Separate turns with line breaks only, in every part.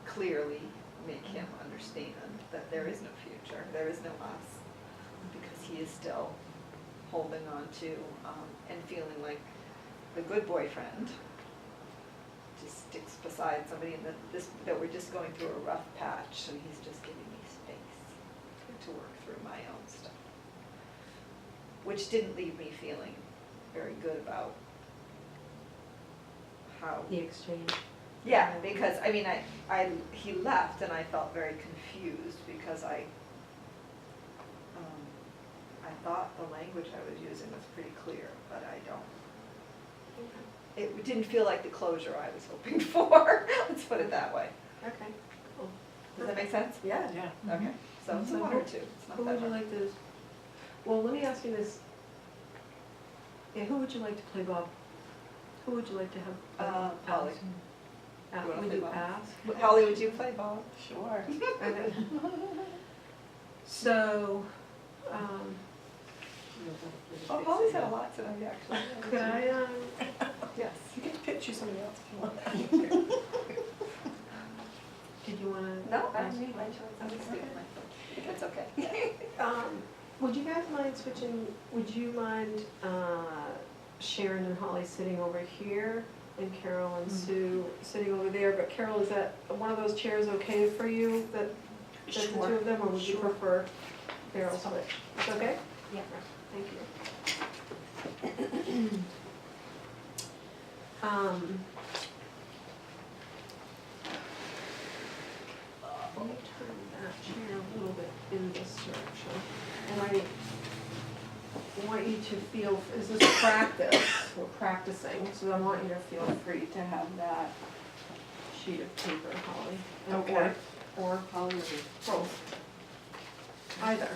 clearly make him understand that there is no future, there is no us, because he is still holding on to and feeling like the good boyfriend just sticks beside somebody in that we're just going through a rough patch, and he's just giving me space to work through my own stuff, which didn't leave me feeling very good about how
The exchange.
yeah, because I mean, he left and I felt very confused because I thought the language I was using was pretty clear, but I don't. It didn't feel like the closure I was hoping for. Let's put it that way.
Okay, cool.
Does that make sense?
Yeah.
Yeah.
Okay, so it's a one or two. It's not
Who
that
would you
hard.
like to, well, let me ask you this. Yeah, who would you like to play Bob? Who would you like to have?
Holly.
Ask?
You wanna
Would
play
you
Bob?
ask?
Holly, would you play Bob?
Sure.
Okay. So,
Oh, Holly's had a lot tonight, actually.
could I,
Yes.
You can picture somebody else if you want.
did you wanna?
No, I don't need my choice. I'm just doing my phone. If it's okay.
Would you guys mind switching, would you mind, Sharon and Holly sitting over here and Carol and Sue sitting over there? But Carol, is that, one of those chairs okay for you, that the two
Sure.
of them, or would you
Sure.
prefer Carol switch? It's okay?
Yeah.
Thank you. Let me turn that chair a little bit in this direction. And I want you to feel, this is practice, we're practicing, so I want you to feel free to have that sheet of paper, Holly.
Okay.
Or Holly, or both. Either.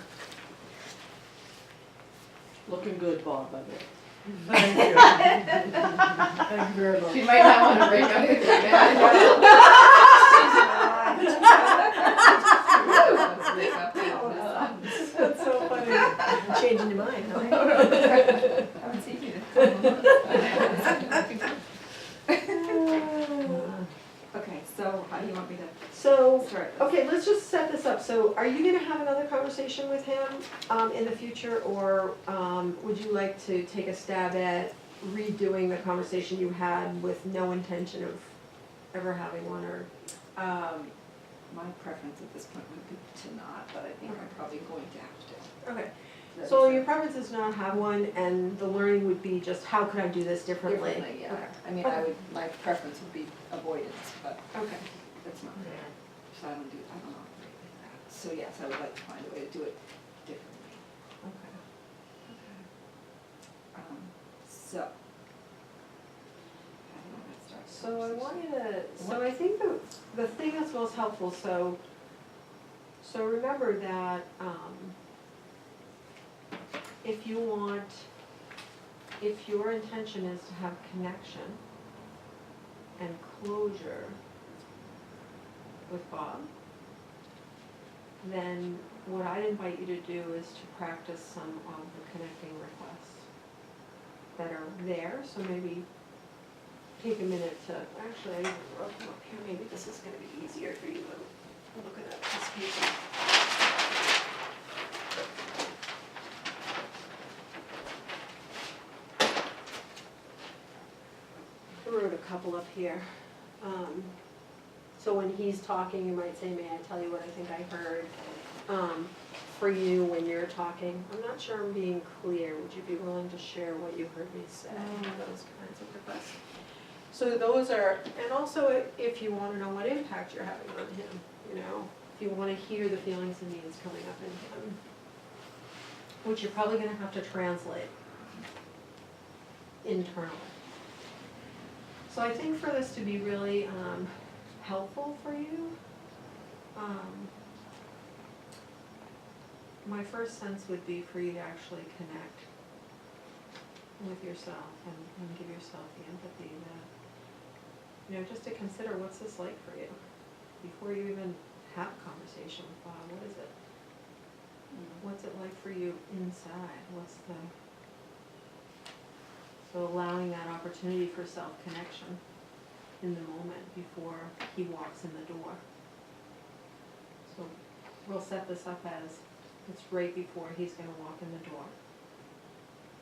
Looking good, Bob, I bet.
Thank you. Thank you very much.
She might not want to break up with you now.
That's so funny. I'm changing your mind, huh?
I would see you. Okay, so how do you want me to
So,
start?
okay, let's just set this up. So are you gonna have another conversation with him in the future, or would you like to take a stab at redoing the conversation you had with no intention of ever having one, or?
My preference at this point would be to not, but I think I'm probably going to have to.
Okay,
That
so
is
your preference is not have one, and the learning would be just, how could I do this differently?
differently, yeah.
Okay.
I mean, I would, my preference would be avoidance, but
Okay.
that's not there. So I don't operate like that. So yes, I would like to find a way to do it differently.
Okay.
So. How do you want me to start the
So I want
conversation?
you to, so I think the thing that's most helpful, so remember that, if your intention is to have connection and closure with Bob, then what I'd invite you to do is to practice some of the connecting requests that are there, so maybe take a minute to, actually, I wrote them up here, maybe this is gonna be easier for you to look at this paper. I wrote a couple up here. So when he's talking, you might say, may I tell you what I think I heard? For you, when you're talking, I'm not sure I'm being clear, would you be willing to share what you heard me say? Those kinds of requests. So those are, and also if you want to know what impact you're having on him, you know, if you want to hear the feelings and needs coming up in him, which you're probably going to have to translate internally. So I think for this to be really helpful for you, my first sense would be for you to actually connect with yourself and give yourself the empathy that, you know, just to consider, what's this like for you? Before you even have a conversation with Bob, what is it? What's it like for you inside? So allowing that opportunity for self-connection. in the moment before he walks in the door. So we'll set this up as it's right before he's gonna walk in the door.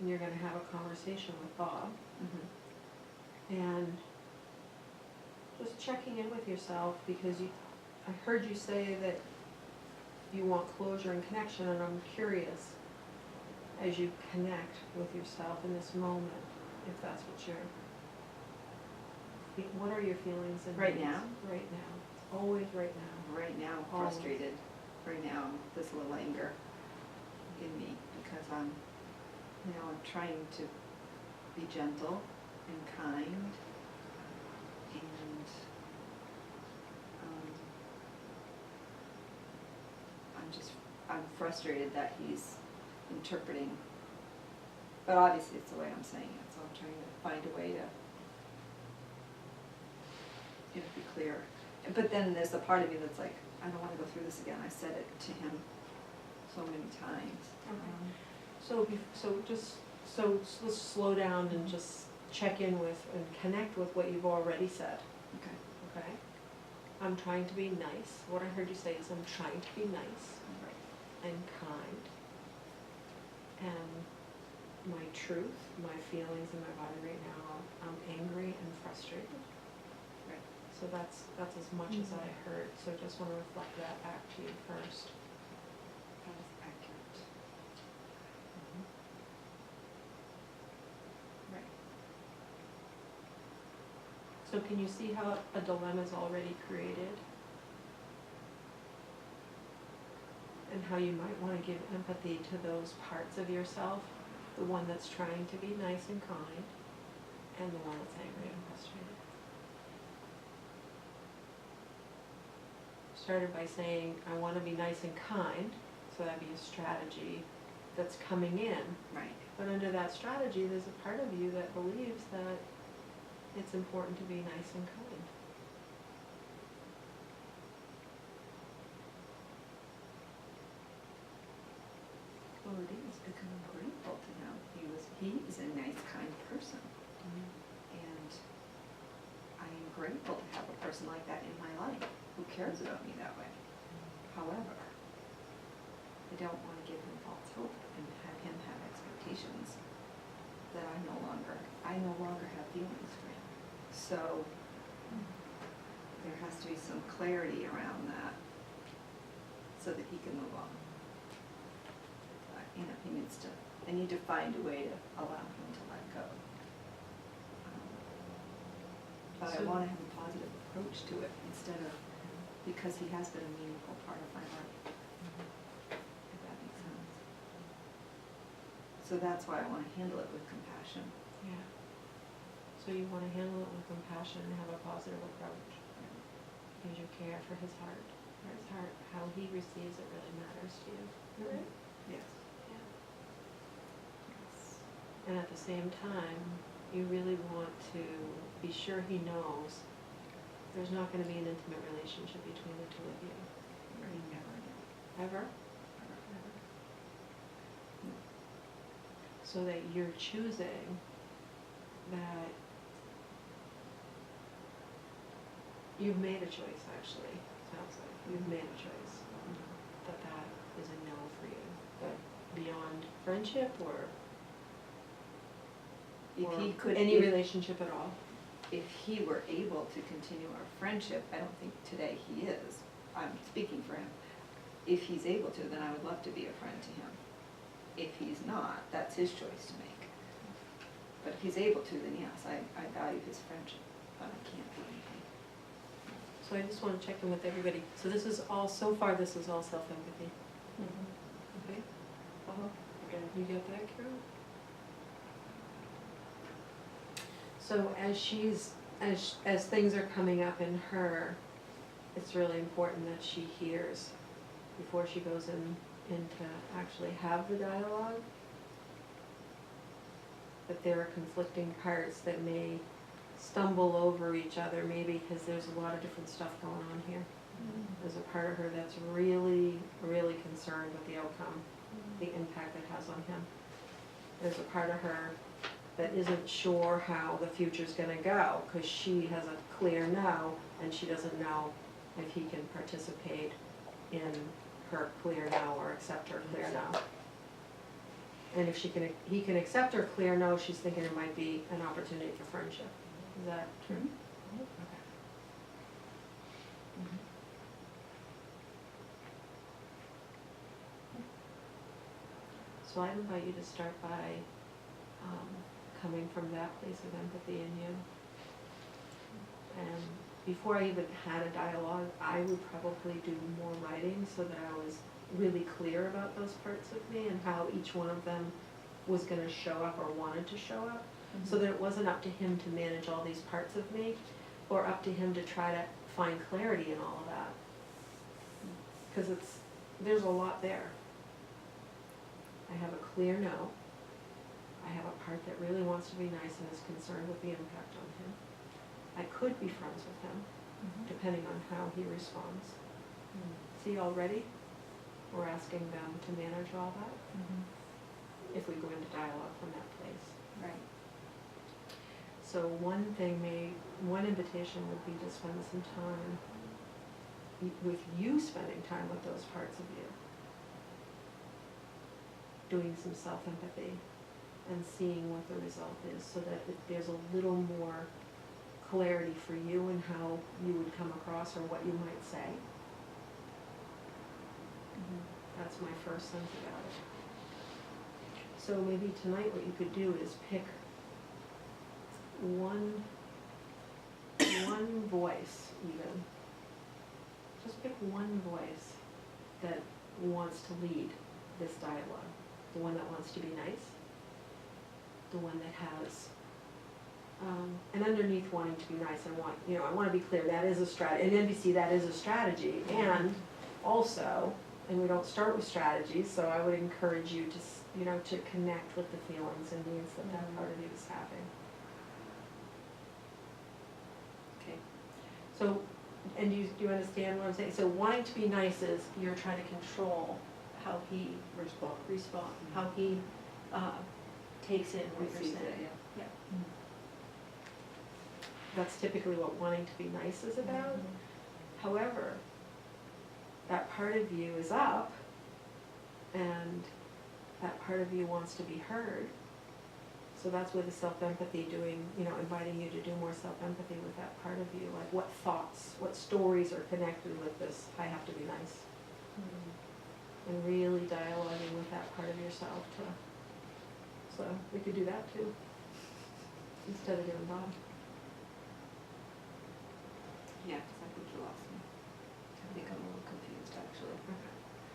And you're gonna have a conversation with Bob and just checking in with yourself, because I heard you say that you want closure and connection, and I'm curious, as you connect with yourself in this moment, if that's what are your feelings and
Right
needs?
now?
Right now, always right now.
Right now, I'm
Always.
frustrated. Right now, there's a little anger in me because I'm trying to be gentle and kind, and I'm frustrated that he's interpreting, but obviously it's the way I'm saying it, so I'm trying to find a way to, be clear. But then there's a part of me that's like, I don't wanna go through this again, I said it to him so many times.
Let's slow down and just check in with and connect with what you've already said,
Okay.
okay? I'm trying to be nice. What I heard you say is I'm trying to be nice and kind. And my truth, my feelings in my body right now, I'm angry and frustrated.
Right.
So that's as much as I heard, so I just wanna reflect that back to you first.
That is accurate. Right.
So can you see how a dilemma is already created? And how you might want to give empathy to those parts of yourself, the one that's trying to be nice and kind, and the one that's angry and frustrated. Started by saying, I want to be nice and kind, so that'd be a strategy that's coming in.
Right.
But under that strategy, there's a part of you that believes that it's important to be nice and kind.
Well, it is, because I'm grateful to him. He is a nice, kind person. And I am grateful to have a person like that in my life who cares about me that way. However, I don't want to give him false hope and have him have expectations that I no longer have feelings for him. So there has to be some clarity around that so that he can move on. I need to find a way to allow him to let go. But I
So-
want to have a positive approach to it instead of, because he has been a meaningful part of my life, if that makes sense. So that's why I want to handle it with compassion.
Yeah. So you want to handle it with compassion and have a positive approach, because you care for his heart. How he receives it really matters to you. Right?
Yes.
Yeah.
Yes.
And at the same time, you really want to be sure he knows there's not going to be an intimate relationship between the two of you.
Right, never again.
Ever?
Ever.
Ever. So that you're choosing that you've made a choice, actually, sounds like. You've made a choice. That is a no for you. But beyond friendship or
If he could,
any relationship at all?
if he were able to continue our friendship, I don't think today he is, I'm speaking for him. If he's able to, then I would love to be a friend to him. If he's not, that's his choice to make. But if he's able to, then yes, I value his friendship, but I can't do anything.
So I just want to check in with everybody. So this is all, so far this is all self-empathy. Okay?
Okay.
You get that, Carol? So as things are coming up in her, it's really important that she hears before she goes in to actually have the dialogue, that there are conflicting parts that may stumble over each other, maybe because there's a lot of different stuff going on here. There's a part of her that's really, really concerned with the outcome, the impact it has on him. There's a part of her that isn't sure how the future's gonna go, cause she has a clear no, and she doesn't know if he can participate in her clear no or accept her clear no. And if he can accept her clear no, she's thinking it might be an opportunity for friendship. Is that true? Okay. So I'd invite you to start by coming from that place of empathy in you. And before I even had a dialogue, I would probably do more writing so that I was really clear about those parts of me and how each one of them was gonna show up or wanted to show up. So that it wasn't up to him to manage all these parts of me, or up to him to try to find clarity in all of that. Cause there's a lot there. I have a clear no. I have a part that really wants to be nice and is concerned with the impact on him. I could be friends with him, depending on how he responds. See, already, we're asking them to manage all that, if we go into dialogue from that place.
Right.
So one invitation would be to spend some time with you spending time with those parts of you. Doing some self-empathy and seeing what the result is, so that there's a little more clarity for you in how you would come across or what you might say. That's my first sense about it. So maybe tonight what you could do is pick one voice even. Just pick one voice that wants to lead this dialogue. The one that wants to be nice. The one that has, and underneath wanting to be nice, I want to be clear, that is a strategy, in NBC that is a strategy, and also, and we don't start with strategies, so I would encourage you to, to connect with the feelings and needs that part of you is having.
Okay.
So, and do you understand what I'm saying? So wanting to be nice is you're trying to control how he respond, how he takes in what you're
Receives
saying.
it, yeah.
That's typically what wanting to be nice is about. However, that part of you is up, and that part of you wants to be heard. So that's where the self-empathy inviting you to do more self-empathy with that part of you, like what thoughts, what stories are connected with this, I have to be nice. And really dialoguing with that part of yourself too. So we could do that too, instead of doing Bob.
Yeah, because I think you lost me. I think I'm a little confused, actually.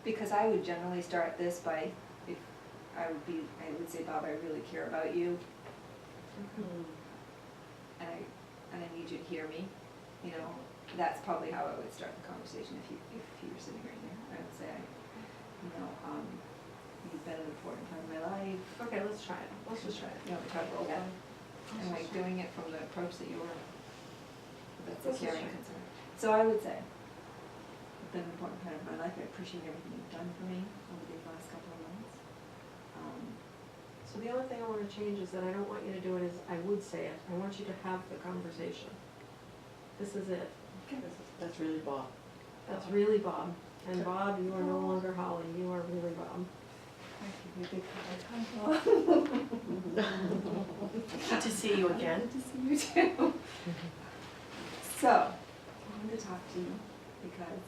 Because I would generally start this by, I would say, Bob, I really care about you, and I need you to hear me. That's probably how I would start the conversation if you were sitting right there. I would say, you've been an important part of my life.
Okay, let's try it. Let's just try it.
We try to roll that. Am I doing it from the approach that you were, that's a
Let's just
caring
try it.
concern? So I would say, you've been an important part of my life. I appreciate everything you've done for me over these last couple of months.
So the only thing I want to change is that I don't want you to do it as I would say it. I want you to have the conversation. This is it.
That's really Bob.
That's really Bob. And Bob, you are no longer Holly. You are really Bob.
Good to see you again.
Good to see you too. So, I wanted to talk to you because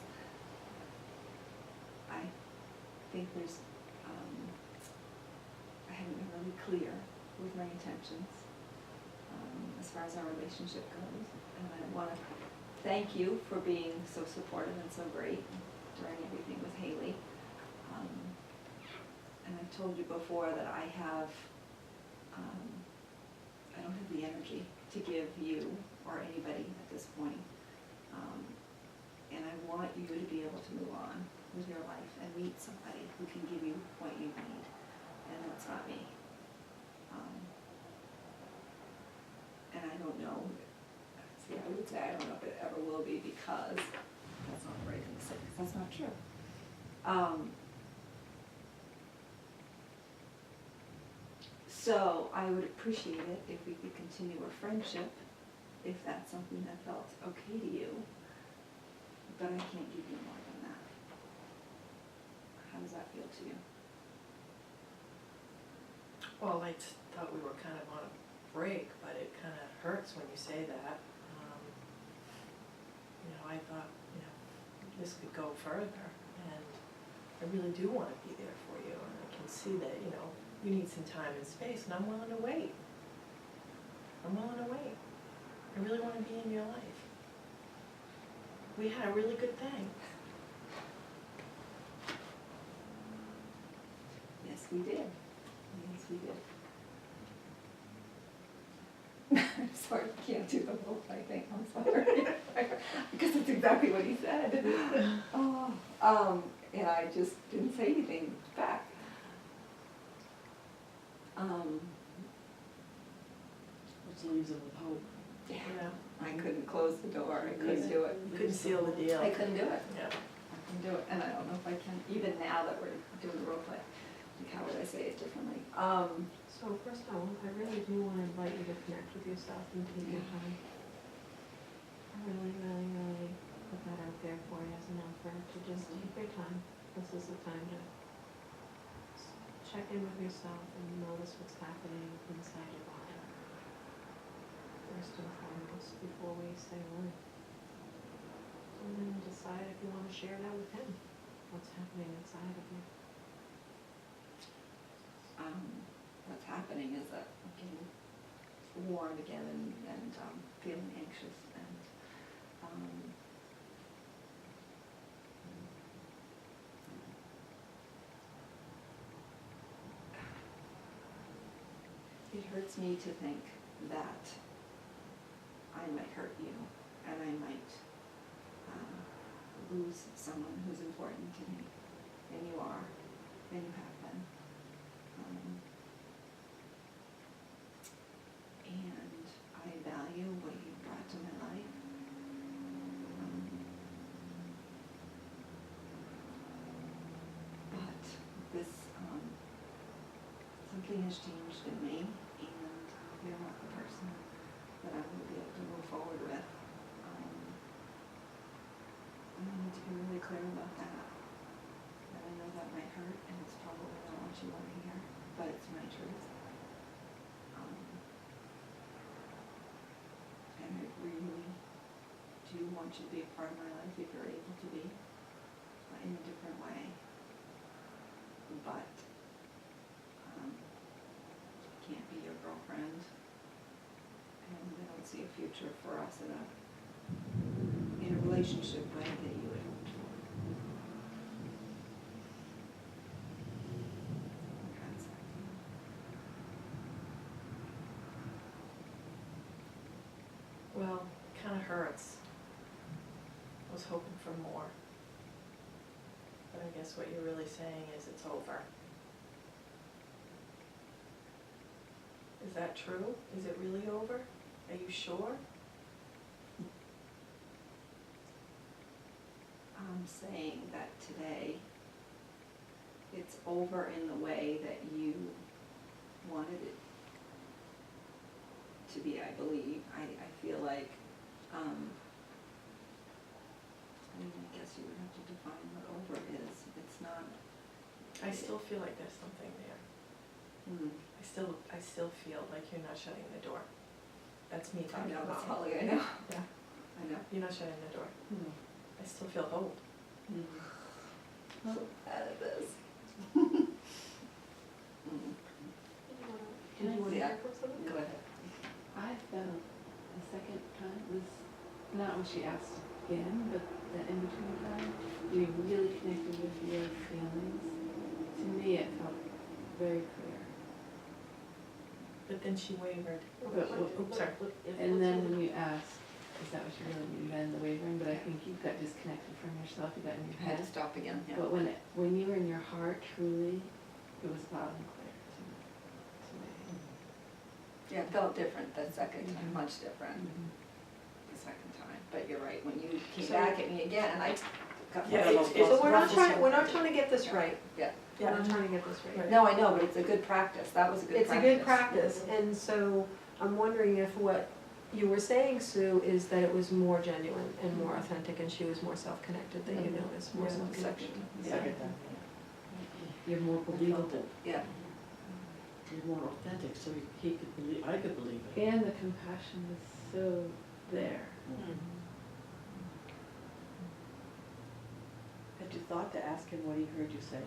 I think I haven't been really clear with my intentions as far as our relationship goes. And I want to thank you for being so supportive and so great during everything with Haley. And I've told you before that I don't have the energy to give you or anybody at this point. And I want you to be able to move on with your life and meet somebody who can give you what you need. And that's not me. And I don't know, I would say I don't know if it ever will be, because that's not the right thing to say, because that's not true. So I would appreciate it if we could continue our friendship, if that's something that felt okay to you. But I can't give you more than that. How does that feel to you?
Well, I thought we were kind of on a break, but it kind of hurts when you say that. I thought, this could go further, and I really do want to be there for you, and I can see that, you need some time and space, and I'm willing to wait. I'm willing to wait. I really want to be in your life. We had a really good thing.
Yes, we did. Yes, we did. I'm sorry, I can't do the whole thing, I'm sorry. Because it's exactly what he said. And I just didn't say anything back.
Which leaves them with hope.
Yeah. I couldn't close the door, I couldn't do it.
You couldn't seal the deal.
I couldn't do it.
Yeah.
I can do it, and I don't know if I can, even now that we're doing the role play, like how would I say it differently?
So first of all, I really do want to invite you to connect with yourself and take your time. I really, really, really put that out there for you as an offer, to just take your time. This is the time to check in with yourself and notice what's happening inside your body. First and foremost, before we say a word. And then decide if you want to share that with him, what's happening inside of you.
What's happening is that I'm getting warm again and feeling anxious and it hurts me to think that I might hurt you and I might lose someone who's important to me, and you are, and you have been. And I value what you brought to my life. But this, something has changed in me, and you're not the person that I will be able to move forward with. I need to be really clear about that. And I know that might hurt, and it's probably not what you want to hear, but it's my truth. And I really do want you to be a part of my life if you're able to be, in a different way. But I can't be your girlfriend, and I don't see a future for us in a relationship way that you would hope for. Okay, so,
Well, it kind of hurts. I was hoping for more. But I guess what you're really saying is it's over. Is that true? Is it really over? Are you sure?
I'm saying that today it's over in the way that you wanted it to be, I believe. I feel like, I guess you would have to define what over is. It's not.
I still feel like there's something there. I still feel like you're not shutting the door. That's me
I
talking
know,
about
that's
me.
Holly, I know.
Yeah,
I know.
you're not shutting the door. I still feel hope.
So bad at this.
Can I
Yeah.
hear from someone?
Go ahead.
I felt the second time was not what she asked again, but the in between time, you really connected with your feelings. To me, it felt very clear.
But then she wavered.
But
sorry.
And then when you asked, is that what you really mean, then the wavering, but I think you got disconnected from yourself, you got in your
I had
head.
to stop again, yeah.
But when you were in your heart, truly, it was loud and clear to me.
Yeah, it felt different the second time,
Mhm.
much different the second time. But you're right, when you came
So-
back at me again, and I got.
Yeah,
my
it's
little
So we're not
ruffles
trying to get this right.
Yeah.
I'm not trying to get this right.
No, I know, but it's a good practice, that was a good
It's
practice.
a good practice, and so I'm wondering if what you were saying, Sue, is that it was more genuine and more authentic, and she was more self-connected, that you noticed more
Yeah.
self-connection.
Yeah.
Second time. You're more believable,
Yeah,
you're more authentic, so he could believe, I could believe it.
And the compassion was so there.
Had you thought to ask him what he heard you say?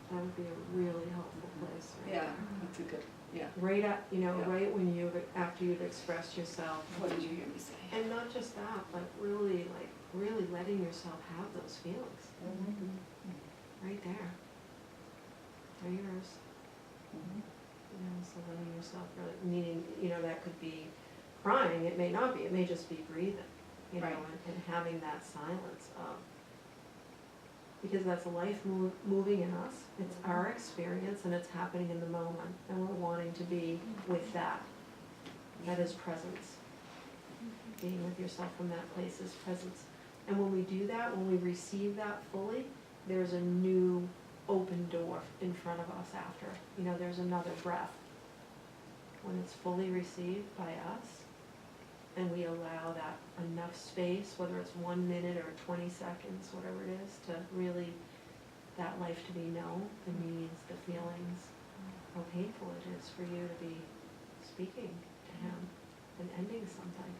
That would be a really helpful place, right
yeah,
there.
that's a good, yeah.
Right up,
Yeah.
right when you, after you've expressed yourself.
What did you hear me say?
And not just that, but really, really letting yourself have those feelings, right there. They're yours. You know, so letting yourself really, meaning, that could be crying, it may not be, it may just be breathing,
Right.
and having that silence of, because that's life moving in us, it's our experience and it's happening in the moment, and we're wanting to be with that. That is presence. Being with yourself from that place is presence. And when we do that, when we receive that fully, there's a new open door in front of us after. There's another breath. When it's fully received by us, and we allow that enough space, whether it's 1 minute or 20 seconds, whatever it is, to really, that life to be known, the needs, the feelings, how painful it is for you to be speaking to him and ending something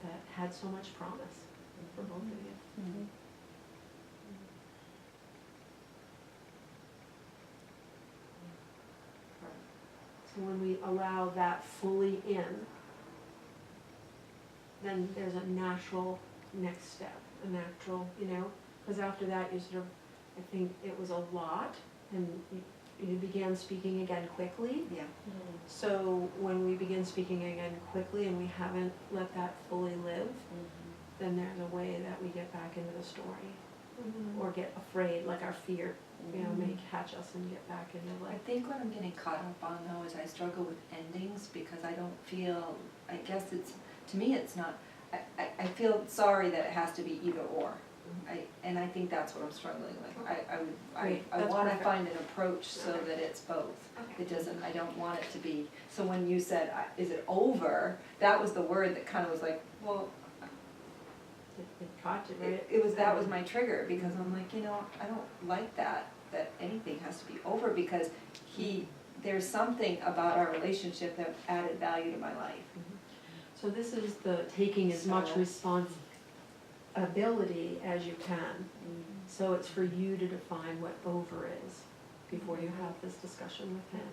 that had so much promise for both of you. So when we allow that fully in, then there's a natural next step, a natural, because after that you sort of, I think it was a lot, and you began speaking again quickly.
Yeah.
So when we begin speaking again quickly and we haven't let that fully live, then there's a way that we get back into the story, or get afraid, like our fear, may catch us and get back into
I
like.
think what I'm getting caught up on though is I struggle with endings because I don't feel, I guess it's, to me it's not, I feel sorry that it has to be either or. And I think that's what I'm struggling with. I
Great,
I
that's
wanna
perfect.
find an approach so
Okay.
that it's both.
Okay.
It doesn't, I don't want it to be, so when you said, is it over? That was the word that kind of was like, well,
It caught you, right?
it was, that was my trigger, because I'm like, I don't like that anything has to be over, because there's something about our relationship that added value to my life.
So this is the taking as much
So-
responsibility as you can. So it's for you to define what over is before you have this discussion with him.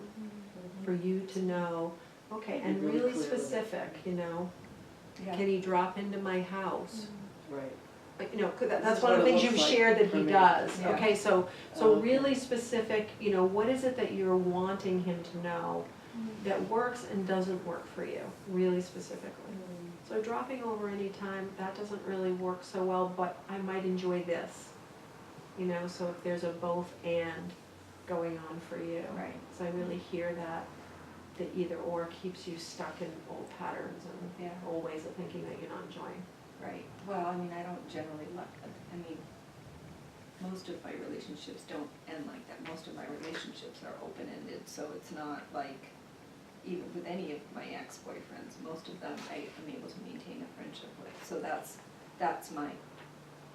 For you to know, okay, and
Be really
really
clear with it.
specific,
Yeah.
can he drop into my house?
Right.
Like, 'cause
This
that's
is
one of
what
the
it
things you've
looks like
shared that
for
he
me.
does,
Yeah.
okay, so
Okay.
really specific, what is it that you're wanting him to know that works and doesn't work for you, really specifically? So dropping over any time, that doesn't really work so well, but I might enjoy this, so if there's a both and going on for you.
Right.
So I really hear that the either or keeps you stuck in old patterns and
Yeah.
old ways of thinking that you're not enjoying.
Right, well, I mean, I don't generally most of my relationships don't end like that. Most of my relationships are open-ended, so it's not like, even with any of my ex-boyfriends, most of them I am able to maintain a friendship with. So that's my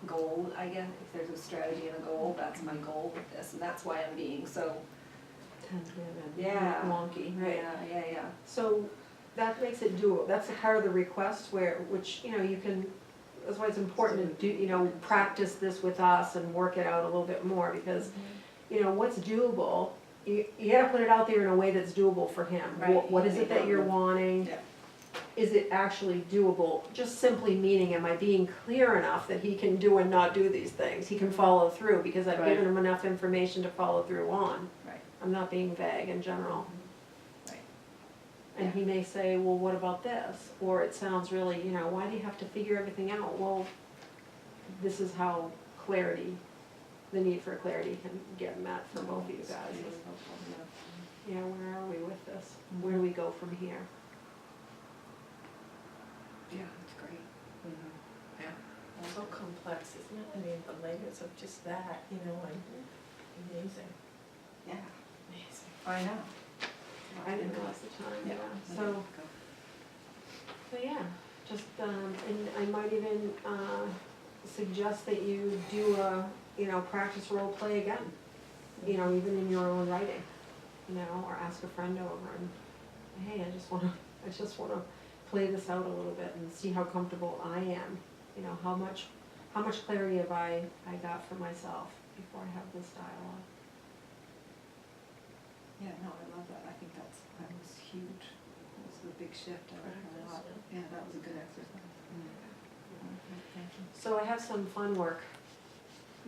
goal, I guess. If there's a strategy and a goal, that's my goal with this, and that's why I'm being so,
Tentative and
Yeah.
wonky, right?
yeah.
So that makes it doable. That's a part of the request which, you can, that's why it's important to do, practice this with us and work it out a little bit more, because, what's doable, you gotta put it out there in a way that's doable for him.
Right.
What is it that you're wanting?
Yeah.
Is it actually doable? Just simply meaning, am I being clear enough that he can do and not do these things? He can follow through, because I've given him enough information to follow through on.
Right.
I'm not being vague in general.
Right.
And he may say, well, what about this? Or it sounds really, why do you have to figure everything out? Well, this is how the need for clarity can get met for both of you guys. Where are we with this? Where do we go from here?
Yeah, that's great. Yeah.
So complex.
complex, isn't it? I mean, the layers of just that, you know, and amazing,
Yeah,
amazing.
I know.
I didn't realize the time,
Yeah.
yeah, so, yeah, just, and I might even, suggest that you do a, practice role play again. Even in your own writing, or ask a friend over and, hey, I just wanna play this out a little bit and see how comfortable I am. How much clarity have I got for myself before I have this dialogue.
Yeah, no, I love that. I think that was huge. It was a big shift. I like that a lot.
Practice,
Yeah, that was a good exercise. Okay, thank you.
So I have some fun work.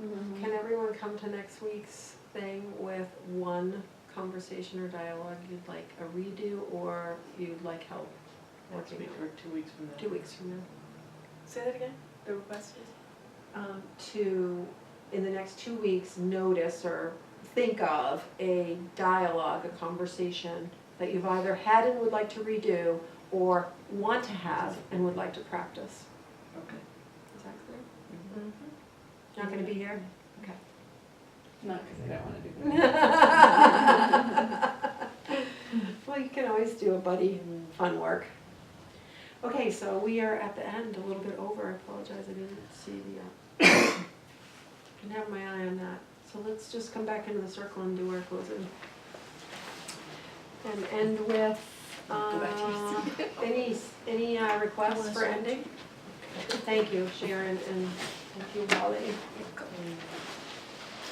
Mm-hmm.
Can everyone come to next week's thing with one conversation or dialogue you'd like a redo or you'd like help
Next
working
week
on?
or 2 weeks from now.
2 weeks from now.
Say that again, the request is?
To, in the next 2 weeks, notice or think of a dialogue, a conversation that you've either had and would like to redo or want to have and would like to practice.
Okay.
Is that clear?
Mm-hmm.
Not gonna be here? Okay.
Not because I don't wanna do that.
Well, you can always do a buddy fun work. Okay, so we are at the end, a little bit over. I apologize, I didn't see the, didn't have my eye on that. So let's just come back into the circle and do our closing. And end with,
Go back to your seat.
any requests for ending? Thank you, Sharon, and thank you, Wally.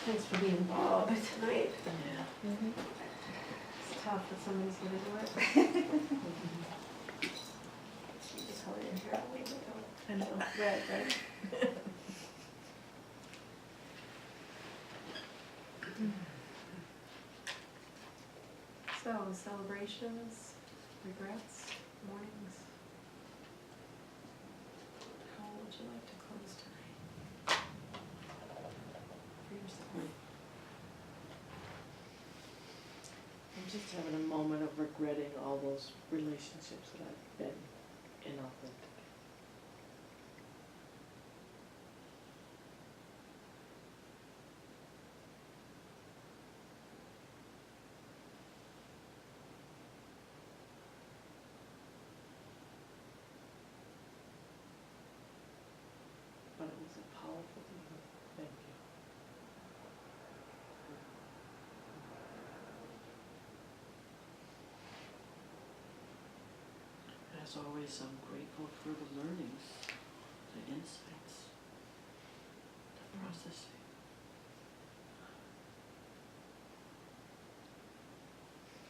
Thanks for being Bob tonight.
Yeah.
It's tough that somebody's gonna do it. Just color your hair a little bit.
I know, red, right?
So, celebrations, regrets, mornings. How would you like to close tonight? For yourself.
I'm just having a moment of regretting all those relationships that I've been inauthentic. But it was a powerful evening. Thank you. As always, I'm grateful for the learnings, the insights, the processing.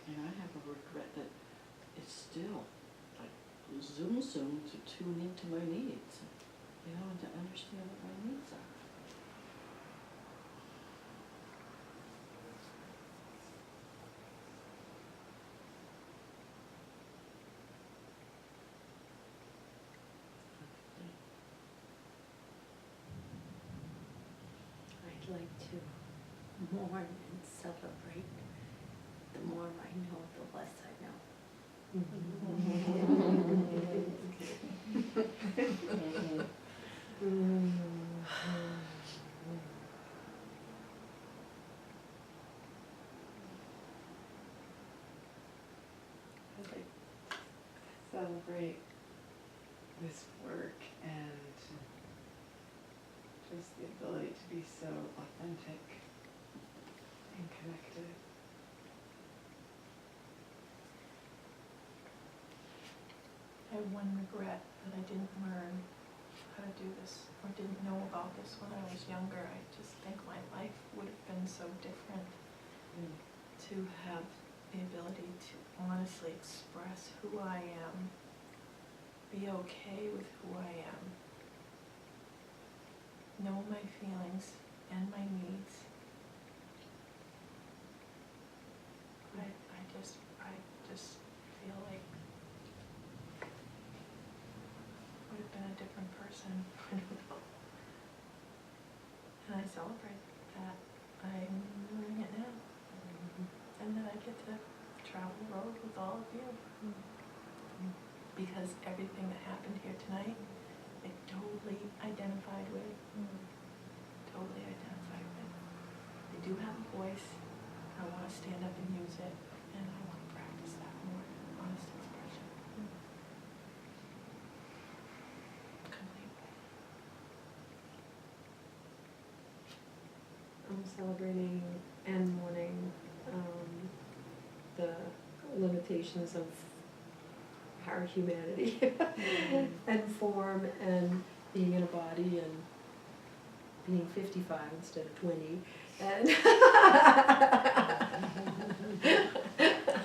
And I have a regret that it's still like zoom to tune into my needs, and to understand what my needs are.
I'd like to mourn and celebrate. The more I know, the less I know.
I'd like to celebrate this work and just the ability to be so authentic and connected.
I have one regret that I didn't learn how to do this or didn't know about this when I was younger. I just think my life would have been so different to have the ability to honestly express who I am, be okay with who I am, know my feelings and my needs. I just feel like would have been a different person. I don't know. And I celebrate that I'm doing it now. And that I get to travel the road with all of you. Because everything that happened here tonight, I totally identified with. voice. I wanna stand up and use it, and I wanna practice that more, honest expression. Complete.
I'm celebrating and mourning the limitations of our humanity and form and being in a body and being 55 instead of 20 and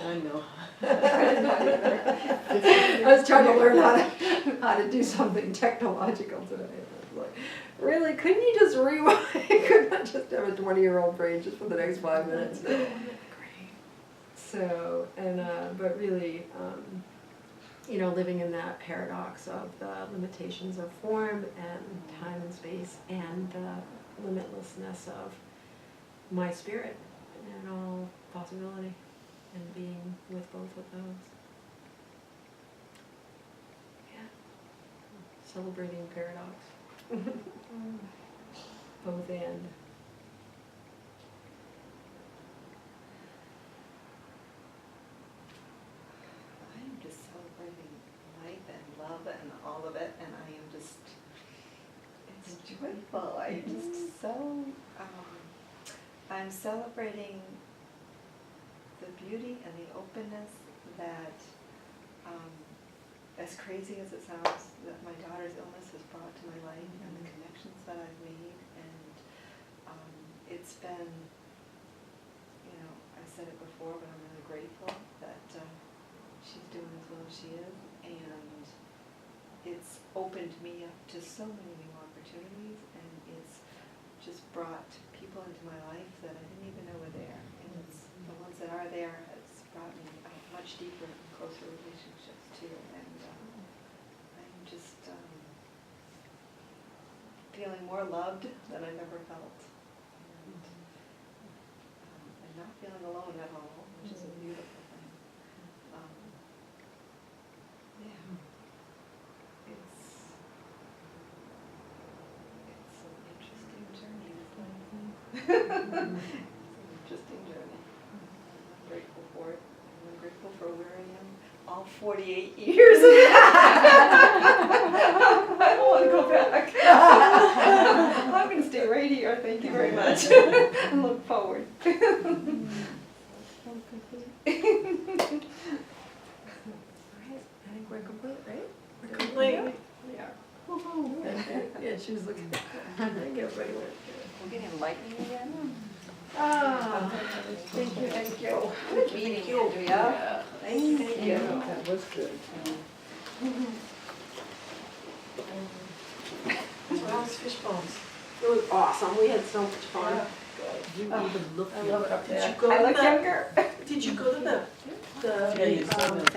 I know.
I was trying to learn how to do something technological today. I was like, really, couldn't you just rewind? Couldn't I just have a 20-year-old brain just for the next 5 minutes?
Great.
So, and, but really, you know, living in that paradox of the limitations of form and time and space and the limitlessness of my spirit and all possibility and being with both of those. Yeah. Celebrating paradox. Both and.
I am just celebrating life and love and all of it, and I am just, it's joyful. I just so, I'm celebrating the beauty and the openness that, as crazy as it sounds, that my daughter's illness has brought to my life and the connections that I've made, and it's been, you know, I've said it before, but I'm really grateful that she's doing as well as she is, and it's opened me up to so many new opportunities, and it's just brought people into my life that I didn't even know were there, and it's the ones that are there has brought me much deeper and closer relationships too, and I'm just feeling more loved than I've ever felt, and not feeling alone at all, which is a beautiful thing. Yeah, it's an interesting journey, this life. It's an interesting journey. I'm grateful for it. I'm grateful for where I am all 48 years. I don't want to go back. I'm going to stay right here. Thank you very much. I look forward.
I think we're complete, right?
We're complete.
Yeah, she was looking. I think everybody went.
We're getting enlightening again.
Ah, thank you, thank you.
Good meeting, Andrea.
Thank you, thank you.
That was good.
Well, it's fish bones.
It was awesome, we had so much fun.
You even look.
I love it up
good.
there.
I look younger.
Did you go to the
Yeah, you said that.